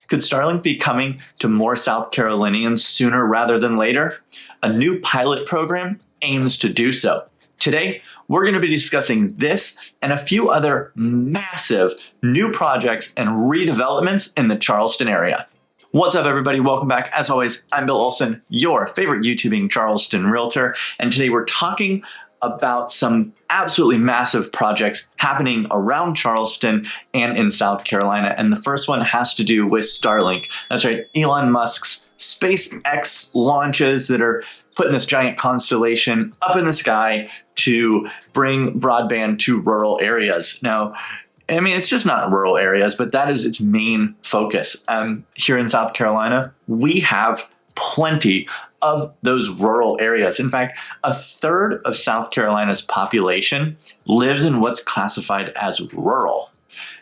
Could Starlink be coming to more South Carolinians sooner rather than later? A new pilot program aims to do so. Today, we're going to be discussing this and a few other massive new projects and redevelopments in the Charleston area. What's up, everybody? Welcome back. As always, I'm Bill Olson, your favorite YouTubing Charleston realtor, and today we're talking about some absolutely massive projects happening around Charleston and in South Carolina. And the first one has to do with Starlink. That's right, Elon Musk's SpaceX launches that are putting this giant constellation up in the sky to bring broadband to rural areas. Now, I mean, it's just not rural areas, but that is its main focus. Here in South Carolina, we have plenty of those rural areas. In fact, a third of South Carolina's population lives in what's classified as rural.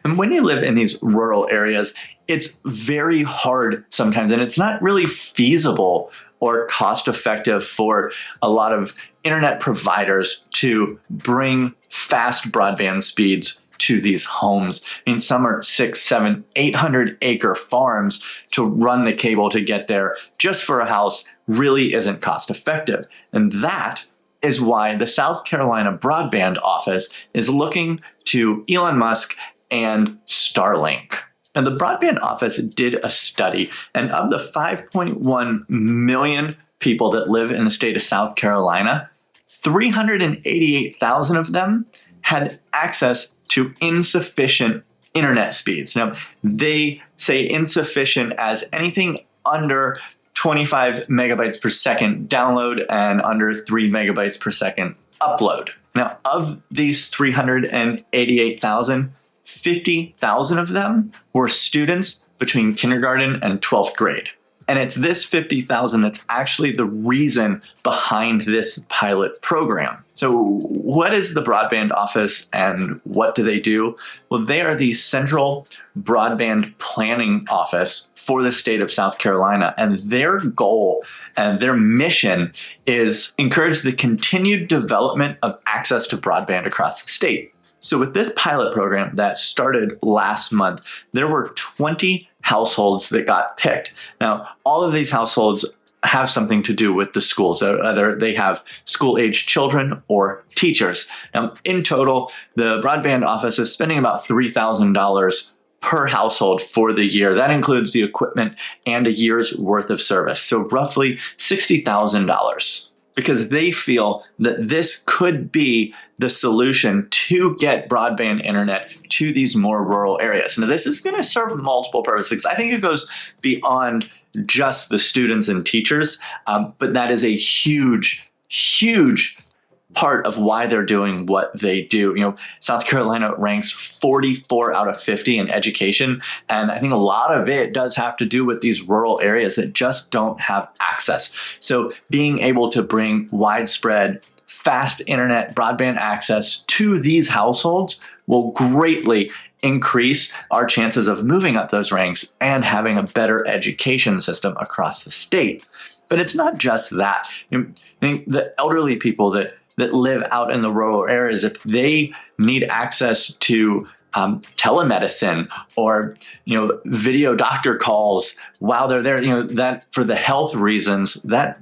And when you live in these rural areas, it's very hard sometimes, and it's not really feasible or cost effective for a lot of internet providers to bring fast broadband speeds to these homes. I mean, some are 600, 700, 800 acre farms to run the cable to get there just for a house really isn't cost effective. And that is why the South Carolina Broadband Office is looking to Elon Musk and Starlink. And the Broadband Office did a study, and of the 5.1 million people that live in the state of South Carolina, 388,000 of them had access to insufficient internet speeds. Now, they say insufficient as anything under 25 megabytes per second download and under 3 megabytes per second upload. Now, of these 388,000, 50,000 of them were students between kindergarten and 12th grade. And it's this 50,000 that's actually the reason behind this pilot program. So what is the Broadband Office and what do they do? Well, they are the central broadband planning office for the state of South Carolina. And their goal and their mission is encourage the continued development of access to broadband across the state. So with this pilot program that started last month, there were 20 households that got picked. Now, all of these households have something to do with the schools. Either they have school-aged children or teachers. Now, in total, the Broadband Office is spending about $3,000 per household for the year. That includes the equipment and a year's worth of service. So roughly $60,000. Because they feel that this could be the solution to get broadband internet to these more rural areas. Now, this is going to serve multiple purposes. I think it goes beyond just the students and teachers, but that is a huge, huge part of why they're doing what they do. You know, South Carolina ranks 44 out of 50 in education, and I think a lot of it does have to do with these rural areas that just don't have access. So being able to bring widespread, fast internet broadband access to these households will greatly increase our chances of moving up those ranks and having a better education system across the state. But it's not just that. I think the elderly people that live out in the rural areas, if they need access to telemedicine or video doctor calls while they're there, that for the health reasons, that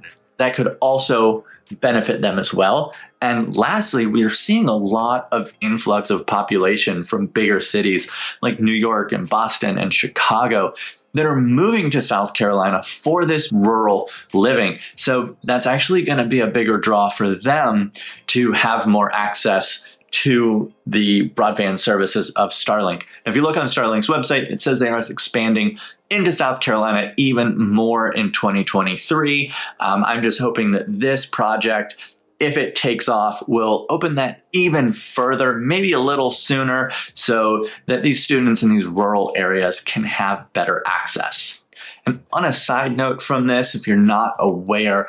could also benefit them as well. And lastly, we are seeing a lot of influx of population from bigger cities like New York and Boston and Chicago that are moving to South Carolina for this rural living. So that's actually going to be a bigger draw for them to have more access to the broadband services of Starlink. If you look on Starlink's website, it says they are expanding into South Carolina even more in 2023. I'm just hoping that this project, if it takes off, will open that even further, maybe a little sooner, so that these students in these rural areas can have better access. And on a side note from this, if you're not aware,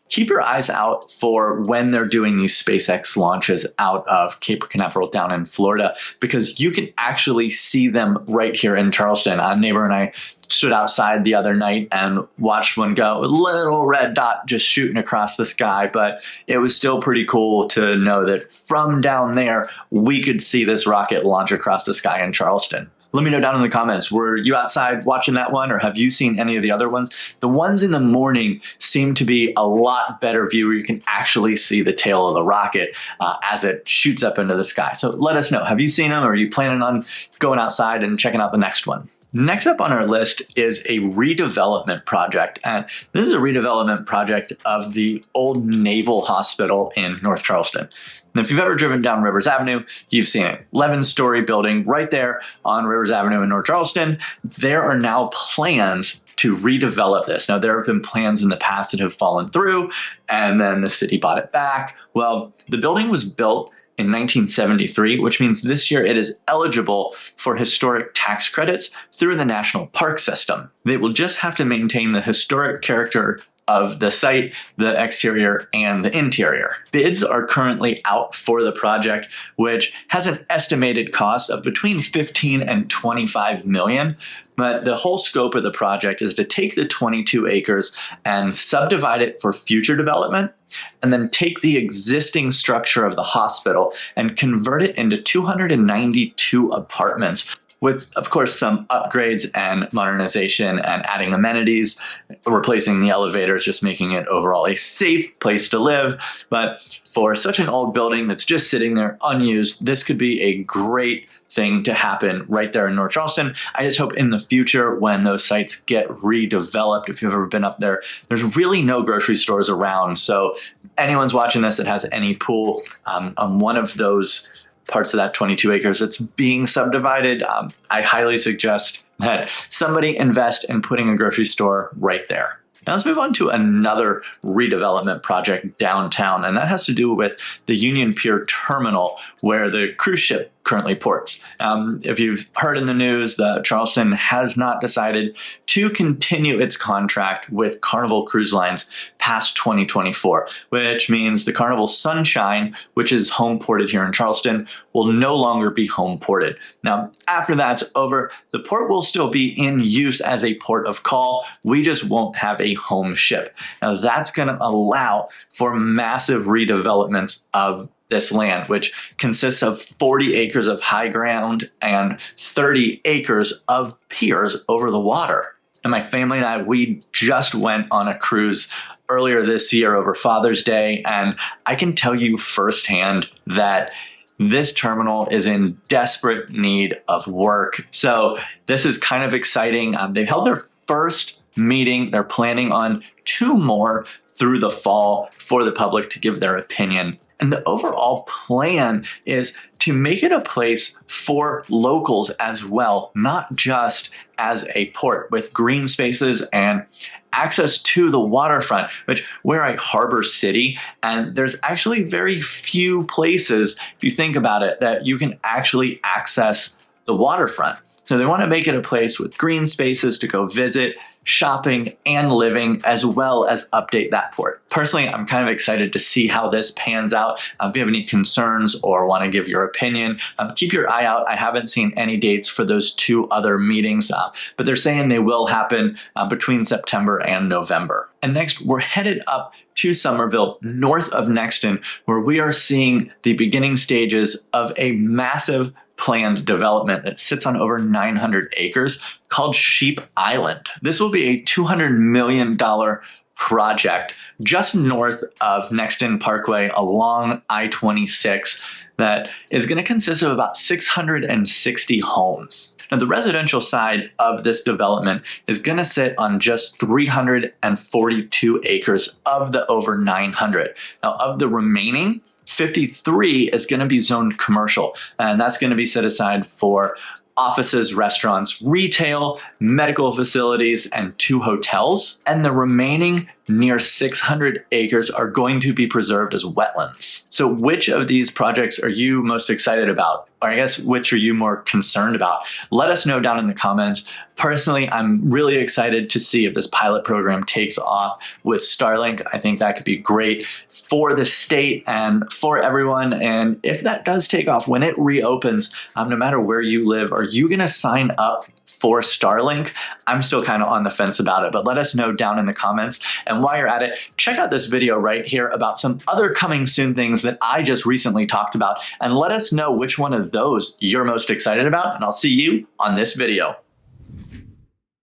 keep your eyes out for when they're doing these SpaceX launches out of Cape Canaveral down in Florida, because you can actually see them right here in Charleston. A neighbor and I stood outside the other night and watched one go, a little red dot just shooting across the sky, but it was still pretty cool to know that from down there, we could see this rocket launch across the sky in Charleston. Let me know down in the comments, were you outside watching that one, or have you seen any of the other ones? The ones in the morning seem to be a lot better view, where you can actually see the tail of the rocket as it shoots up into the sky. So let us know, have you seen them, or are you planning on going outside and checking out the next one? Next up on our list is a redevelopment project. And this is a redevelopment project of the old Naval Hospital in North Charleston. And if you've ever driven down Rivers Avenue, you've seen it. 11-story building right there on Rivers Avenue in North Charleston. There are now plans to redevelop this. Now, there have been plans in the past that have fallen through, and then the city bought it back. Well, the building was built in 1973, which means this year it is eligible for historic tax credits through the National Park System. They will just have to maintain the historic character of the site, the exterior, and the interior. Bids are currently out for the project, which has an estimated cost of between 15 and 25 million. But the whole scope of the project is to take the 22 acres and subdivide it for future development, and then take the existing structure of the hospital and convert it into 292 apartments, with, of course, some upgrades and modernization and adding amenities, replacing the elevators, just making it overall a safe place to live. But for such an old building that's just sitting there unused, this could be a great thing to happen right there in North Charleston. I just hope in the future, when those sites get redeveloped, if you've ever been up there, there's really no grocery stores around. So anyone's watching this that has any pool on one of those parts of that 22 acres that's being subdivided, I highly suggest that somebody invest in putting a grocery store right there. Now let's move on to another redevelopment project downtown, and that has to do with the Union Pier terminal where the cruise ship currently ports. If you've heard in the news that Charleston has not decided to continue its contract with Carnival Cruise Lines past 2024, which means the Carnival Sunshine, which is home ported here in Charleston, will no longer be home ported. Now, after that's over, the port will still be in use as a port of call. We just won't have a home ship. Now, that's going to allow for massive redevelopments of this land, which consists of 40 acres of high ground and 30 acres of piers over the water. And my family and I, we just went on a cruise earlier this year over Father's Day, and I can tell you firsthand that this terminal is in desperate need of work. So this is kind of exciting. They held their first meeting. They're planning on 2 more through the fall for the public to give their opinion. And the overall plan is to make it a place for locals as well, not just as a port, with green spaces and access to the waterfront, which we're a harbor city, and there's actually very few places, if you think about it, that you can actually access the waterfront. So they want to make it a place with green spaces to go visit, shopping, and living, as well as update that port. Personally, I'm kind of excited to see how this pans out. If you have any concerns or want to give your opinion, keep your eye out. I haven't seen any dates for those 2 other meetings, but they're saying they will happen between September and November. And next, we're headed up to Summerville, north of Nexton, where we are seeing the beginning stages of a massive planned development that sits on over 900 acres called Sheep Island. This will be a $200 million project just north of Nexton Parkway along I-26 that is going to consist of about 660 homes. Now, the residential side of this development is going to sit on just 342 acres of the over 900. Now, of the remaining, 53 is going to be zoned commercial, and that's going to be set aside for offices, restaurants, retail, medical facilities, and 2 hotels. And the remaining near 600 acres are going to be preserved as wetlands. So which of these projects are you most excited about? Or I guess, which are you more concerned about? Let us know down in the comments. Personally, I'm really excited to see if this pilot program takes off with Starlink. I think that could be great for the state and for everyone. And if that does take off, when it reopens, no matter where you live, are you going to sign up for Starlink? I'm still kind of on the fence about it, but let us know down in the comments. And And while you're at it, check out this video right here about some other coming soon things that I just recently talked about, and let us know which one of those you're most excited about, and I'll see you on this video.